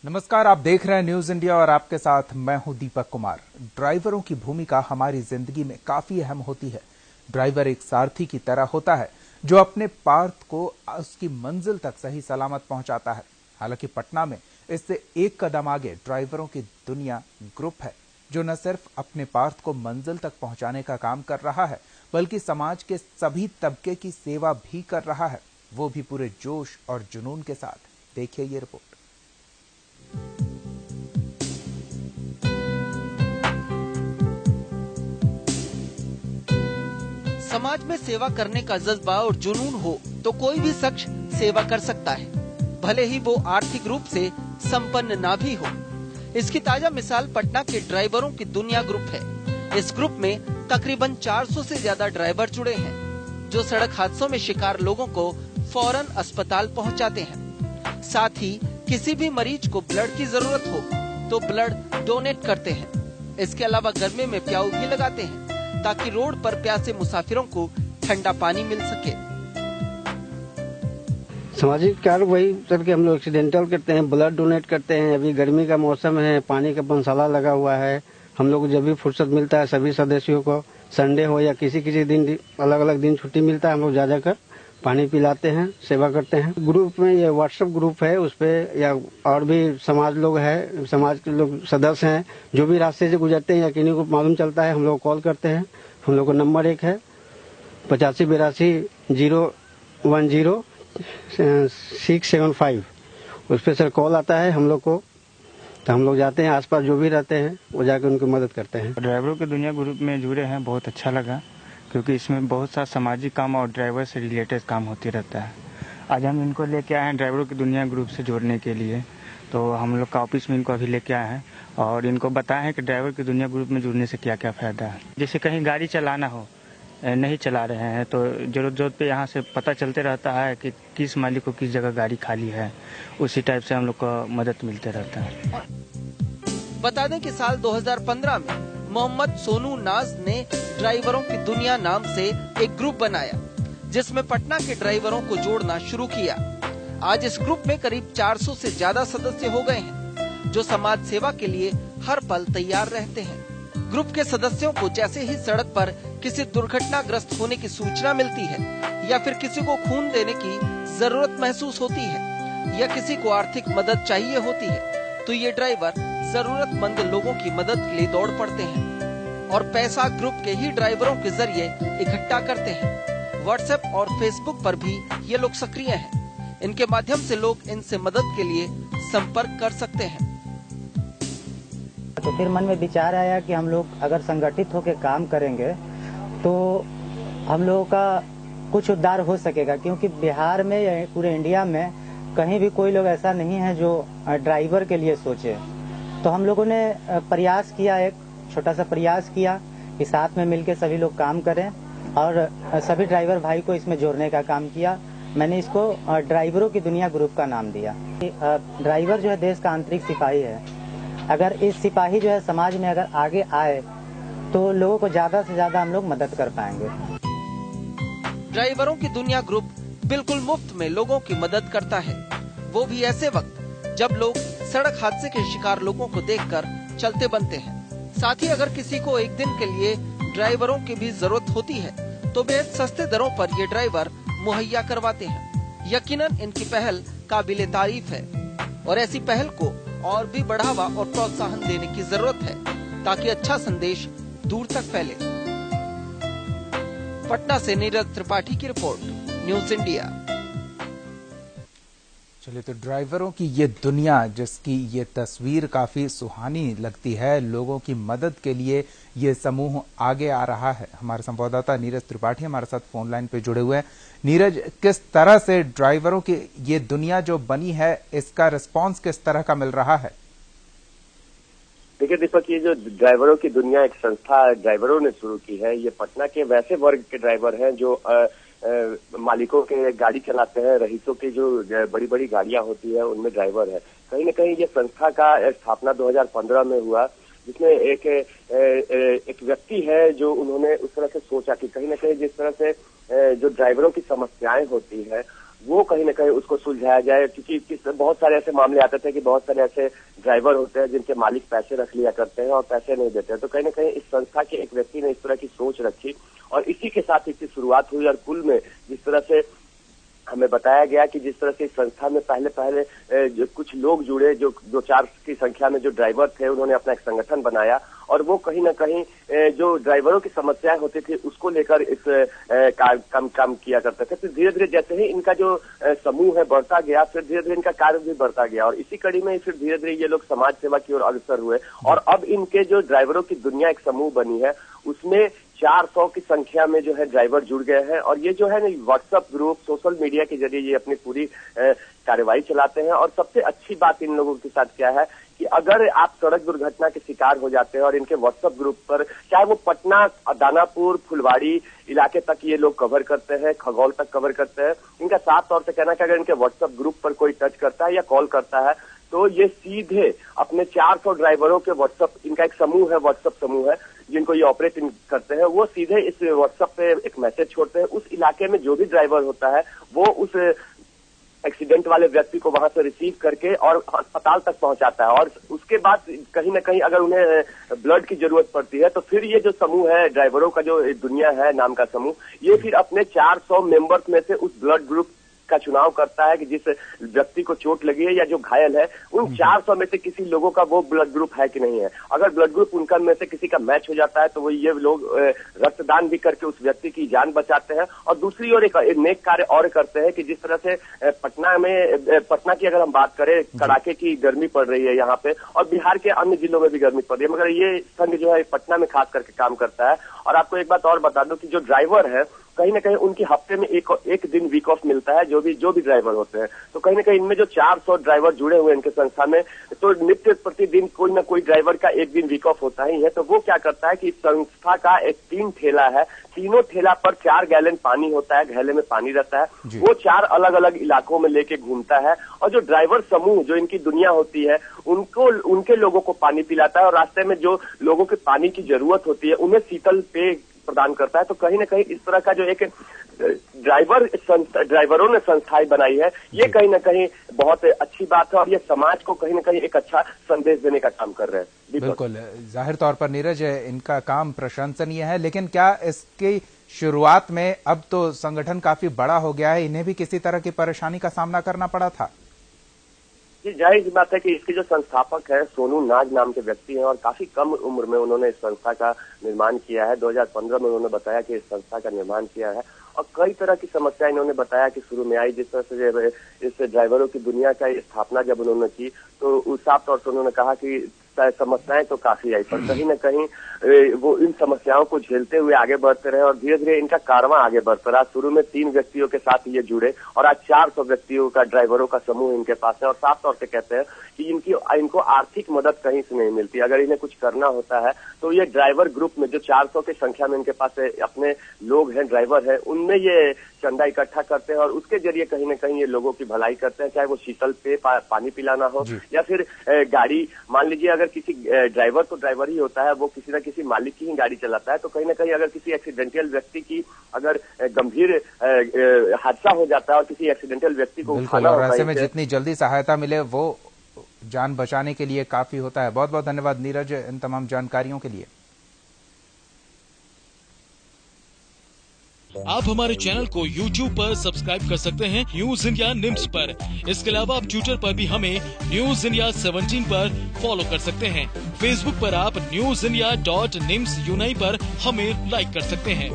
नमस्कार, आप देख रहे हैं न्यूज इंडिया और आपके साथ मैं हूं दीपक कुमार। ड्राइवरों की भूमिका हमारी जिंदगी में काफी अहम होती है। ड्राइवर एक सारथी की तरह होता है जो अपने पार्थ को उसकी मंजिल तक सही सलामत पहुंचाता है। हालांकि पटना में इससे एक कदम आगे ड्राइवरों की दुनिया ग्रुप है जो न सिर्फ अपने पार्थ को मंजिल तक पहुंचाने का काम कर रहा है बल्कि समाज के सभी तबके की सेवा भी कर रहा है, वो भी पूरे जोश और जुनून के साथ। देखिए ये रिपोर्ट। समाज में सेवा करने का जज्बा और जुनून हो तो कोई भी शख्स सेवा कर सकता है, भले ही वो आर्थिक रूप से संपन्न ना भी हो। इसकी ताजा मिसाल पटना के ड्राइवरों की दुनिया ग्रुप है। इस ग्रुप में तकरीबन 400 से ज्यादा ड्राइवर जुड़े हैं जो सड़क हादसों में शिकार लोगों को फौरन अस्पताल पहुंचाते हैं। साथ ही किसी भी मरीज को ब्लड की जरूरत हो तो ब्लड डोनेट करते हैं। इसके अलावा गर्मी में प्याऊ भी लगाते हैं ताकि रोड पर प्यासे मुसाफिरों को ठंडा पानी मिल सके। सामाजिक कार्य वही करके हम लोग एक्सीडेंटल करते हैं, ब्लड डोनेट करते हैं। अभी गर्मी का मौसम है, पानी का बंसाला लगा हुआ है। हम लोग को जब भी फुर्सत मिलता है सभी सदस्यों को संडे हो या किसी किसी दिन अलग अलग दिन छुट्टी मिलता है, हम लोग जा जाकर पानी पिलाते हैं, सेवा करते हैं। ग्रुप में ये व्हाट्सएप ग्रुप है, उस पे या और भी समाज लोग है, समाज के लोग सदस्य हैं जो भी रास्ते से गुजरते हैं या किन्हीं को मालूम चलता है हम लोग कॉल करते हैं। हम लोग का नंबर एक है 8582-010-675। उस पर सर कॉल आता है हम लोग को, तो हम लोग जाते हैं, आसपास जो भी रहते हैं वो जाकर उनकी मदद करते हैं। ड्राइवरों की दुनिया ग्रुप में जुड़े हैं, बहुत अच्छा लगा क्योंकि इसमें बहुत सा सामाजिक काम और ड्राइवर से रिलेटेड काम होती रहता है। आज हम इनको लेके आए हैं ड्राइवरों की दुनिया ग्रुप से जोड़ने के लिए, तो हम लोग का ऑफिस में इनको अभी लेके आए हैं और इनको बताया है कि ड्राइवर की दुनिया ग्रुप में जुड़ने से क्या क्या फ़ायदा है। जैसे कहीं गाड़ी चलाना हो, नहीं चला रहे हैं तो जरूरत पे यहाँ से पता चलते रहता है कि किस मालिक को किस जगह गाड़ी खाली है, उसी टाइप से हम लोग को मदद मिलते रहता है। बता दें कि साल 2015 में मोहम्मद सोनू नाज ने ड्राइवरों की दुनिया नाम से एक ग्रुप बनाया जिसमें पटना के ड्राइवरों को जोड़ना शुरू किया। आज इस ग्रुप में करीब 400 से ज्यादा सदस्य हो गए हैं जो समाज सेवा के लिए हर पल तैयार रहते हैं। ग्रुप के सदस्यों को जैसे ही सड़क पर किसी दुर्घटनाग्रस्त होने की सूचना मिलती है या फिर किसी को खून देने की जरूरत महसूस होती है या किसी को आर्थिक मदद चाहिए होती है तो ये ड्राइवर जरूरतमंद लोगों की मदद के लिए दौड़ पड़ते हैं और पैसा ग्रुप के ही ड्राइवरों के जरिए इकट्ठा करते हैं। व्हाट्सएप और फेसबुक पर भी ये लोग सक्रिय हैं। इनके माध्यम से लोग इनसे मदद के लिए संपर्क कर सकते हैं। तो फिर मन में विचार आया कि हम लोग अगर संगठित होकर काम करेंगे तो हम लोगों का कुछ उद्धार हो सकेगा, क्योंकि बिहार में या पूरे इंडिया में कहीं भी कोई लोग ऐसा नहीं है जो ड्राइवर के लिए सोचे। तो हम लोगों ने प्रयास किया, एक छोटा सा प्रयास किया कि साथ में मिलकर सभी लोग काम करें और सभी ड्राइवर भाई को इसमें जोड़ने का काम किया। मैंने इसको ड्राइवरों की दुनिया ग्रुप का नाम दिया। ड्राइवर जो है देश का आंतरिक सिपाही है। अगर इस सिपाही जो है समाज में अगर आगे आए तो लोगों को ज्यादा से ज्यादा हम लोग मदद कर पाएंगे। ड्राइवरों की दुनिया ग्रुप बिल्कुल मुफ्त में लोगों की मदद करता है, वो भी ऐसे वक्त जब लोग सड़क हादसे के शिकार लोगों को देखकर चलते बनते हैं। साथ ही अगर किसी को एक दिन के लिए ड्राइवरों की भी जरूरत होती है तो बेहद सस्ते दरों पर ये ड्राइवर मुहैया करवाते हैं। यकीनन इनकी पहल काबिले तारीफ है और ऐसी पहल को और भी बढ़ावा और प्रोत्साहन देने की जरूरत है ताकि अच्छा संदेश दूर तक फैले। पटना से नीरज त्रिपाठी की रिपोर्ट, न्यूज इंडिया। चलिए, तो ड्राइवरों की ये दुनिया जिसकी ये तस्वीर काफी सुहानी लगती है, लोगों की मदद के लिए ये समूह आगे आ रहा है। हमारे संवाददाता नीरज त्रिपाठी हमारे साथ फोन लाइन पे जुड़े हुए हैं। नीरज, किस तरह से ड्राइवरों की ये दुनिया जो बनी है इसका रिस्पांस किस तरह का मिल रहा है? देखिए दीपक, ये जो ड्राइवरों की दुनिया एक संस्था ड्राइवरों ने शुरू की है, ये पटना के वैसे वर्ग के ड्राइवर हैं जो मालिकों के गाड़ी चलाते हैं, रईसों की जो बड़ी बड़ी गाड़ियां होती है उनमें ड्राइवर है। कहीं न कहीं ये संस्था का स्थापना 2015 में हुआ, जिसमें एक व्यक्ति है जो उन्होंने उस तरह से सोचा कि कहीं न कहीं जिस तरह से जो ड्राइवरों की समस्याएं होती है वो कहीं ना कहीं उसको सुलझाया जाए, क्योंकि बहुत सारे ऐसे मामले आते थे कि बहुत सारे ऐसे ड्राइवर होते हैं जिनके मालिक पैसे रख लिया करते हैं और पैसे नहीं देते हैं। तो कहीं ना कहीं इस संस्था के एक व्यक्ति ने इस तरह की सोच रखी और इसी के साथ इसकी शुरुआत हुई। और कुल में जिस तरह से हमें बताया गया कि जिस तरह से इस संस्था में पहले जो कुछ लोग जुड़े, जो 2-4 की संख्या में जो ड्राइवर थे, उन्होंने अपना एक संगठन बनाया और वो कहीं ना कहीं जो ड्राइवरों की समस्याएं होती थी उसको लेकर इस काम किया करते थे। फिर धीरे धीरे जैसे ही इनका जो समूह है बढ़ता गया, फिर धीरे धीरे इनका कार्य भी बढ़ता गया और इसी कड़ी में फिर धीरे धीरे ये लोग समाज सेवा की ओर अग्रसर हुए और अब इनके जो ड्राइवरों की दुनिया एक समूह बनी है, उसमें 400 की संख्या में जो है ड्राइवर जुड़ गए हैं और ये जो है ना व्हाट्सएप ग्रुप, सोशल मीडिया के जरिए ये अपनी पूरी कार्यवाही चलाते हैं। और सबसे अच्छी बात इन लोगों के साथ क्या है कि अगर आप सड़क दुर्घटना के शिकार हो जाते हैं और इनके व्हाट्सएप ग्रुप पर, चाहे वो पटना, दानापुर, फुलवाड़ी इलाके तक ये लोग कवर करते हैं, खगौल तक कवर करते हैं, इनका साफ तौर से कहना है कि अगर इनके व्हाट्सएप ग्रुप पर कोई टच करता है या कॉल करता है तो ये सीधे अपने 400 ड्राइवरों के व्हाट्सएप, इनका एक समूह है, व्हाट्सएप समूह है जिनको ये ऑपरेट करते हैं, वो सीधे इस व्हाट्सएप पे एक मैसेज छोड़ते हैं। उस इलाके में जो भी ड्राइवर होता है वो उस एक्सीडेंट वाले व्यक्ति को वहां से रिसीव करके और अस्पताल तक पहुंचाता है और उसके बाद कहीं ना कहीं अगर उन्हें ब्लड की जरूरत पड़ती है तो फिर ये जो समूह है, ड्राइवरों का जो दुनिया है नाम का समूह, ये फिर अपने 400 मेंबर्स में से उस ब्लड ग्रुप का चुनाव करता है कि जिस व्यक्ति को चोट लगी है या जो घायल है, उन 400 में से किसी लोगों का वो ब्लड ग्रुप है कि नहीं है। अगर ब्लड ग्रुप उनका में से किसी का मैच हो जाता है तो वो ये लोग रक्तदान भी करके उस व्यक्ति की जान बचाते हैं। और दूसरी ओर एक नेक कार्य और करते हैं कि जिस तरह से पटना की अगर हम बात करें, कड़ाके की गर्मी पड़ रही है यहाँ पे और बिहार के अन्य जिलों में भी गर्मी पड़ रही है, मगर ये संघ जो है पटना में खास करके काम करता है। और आपको एक बात और बता दूं कि जो ड्राइवर है कहीं ना कहीं उनकी हफ्ते में एक दिन वीक ऑफ मिलता है, जो भी ड्राइवर होते हैं। तो कहीं ना कहीं इनमें जो 400 ड्राइवर जुड़े हुए हैं इनके संस्था में, तो नित्य प्रतिदिन कोई ना कोई ड्राइवर का एक दिन वीक ऑफ होता ही है। तो वो क्या करता है कि संस्था का एक 3 ठेला है, तीनों ठेला पर 4 गैलन पानी होता है, घैले में पानी रहता है, वो 4 अलग अलग इलाकों में लेके घूमता है और जो ड्राइवर समूह, जो इनकी दुनिया होती है, उनके लोगों को पानी पिलाता है और रास्ते में जो लोगों के पानी की जरूरत होती है उन्हें शीतल पेय प्रदान करता है। तो कहीं ना कहीं इस तरह का जो एक ड्राइवरों ने संस्थाएं बनाई है, ये कहीं ना कहीं बहुत अच्छी बात है और ये समाज को कहीं ना कहीं एक अच्छा संदेश देने का काम कर रहे हैं। बिल्कुल, जाहिर तौर पर नीरज इनका काम प्रशंसनीय है, लेकिन क्या इसकी शुरुआत में, अब तो संगठन काफी बड़ा हो गया है, इन्हें भी किसी तरह की परेशानी का सामना करना पड़ा था? जी, जाहिर सी बात है कि इसके जो संस्थापक है सोनू नाज नाम के व्यक्ति हैं और काफी कम उम्र में उन्होंने इस संस्था का निर्माण किया है। 2015 में उन्होंने बताया कि इस संस्था का निर्माण किया है और कई तरह की समस्याएं इन्होंने बताया कि शुरू में आई। जिस तरह से इस ड्राइवरों की दुनिया का स्थापना जब उन्होंने की तो साफ तौर से उन्होंने कहा कि समस्याएं तो काफी आई, पर कहीं न कहीं वो इन समस्याओं को झेलते हुए आगे बढ़ते रहे और धीरे धीरे इनका कारवां आगे बढ़ता रहा। शुरू में 3 व्यक्तियों के साथ ये जुड़े और आज 400 व्यक्तियों का, ड्राइवरों का समूह इनके पास है और साफ तौर से कहते हैं कि इनको आर्थिक मदद कहीं से नहीं मिलती। अगर इन्हें कुछ करना होता है तो ये ड्राइवर ग्रुप में जो 400 की संख्या में इनके पास अपने लोग हैं, ड्राइवर हैं, उनमें ये चंदा इकट्ठा करते हैं और उसके जरिए कहीं न कहीं ये लोगों की भलाई करते हैं, चाहे वो शीतल पे पानी पिलाना हो या फिर गाड़ी, मान लीजिए अगर किसी ड्राइवर तो ड्राइवर ही होता है, वो किसी न किसी मालिक की ही गाड़ी चलाता है, तो कहीं ना कहीं अगर किसी एक्सीडेंटल व्यक्ति की अगर गंभीर हादसा हो जाता है और किसी एक्सीडेंटल व्यक्ति को उठाना होता है, ऐसे में जितनी जल्दी सहायता मिले वो जान बचाने के लिए काफी होता है। बहुत बहुत धन्यवाद नीरज इन तमाम जानकारियों के लिए। आप हमारे चैनल को YouTube पर सब्सक्राइब कर सकते हैं न्यूज इंडिया निम्स पर। इसके अलावा आप ट्विटर पर भी हमें न्यूज इंडिया 17 पर फॉलो कर सकते हैं। फेसबुक पर आप newsindia.nimsuni पर हमें लाइक कर सकते हैं।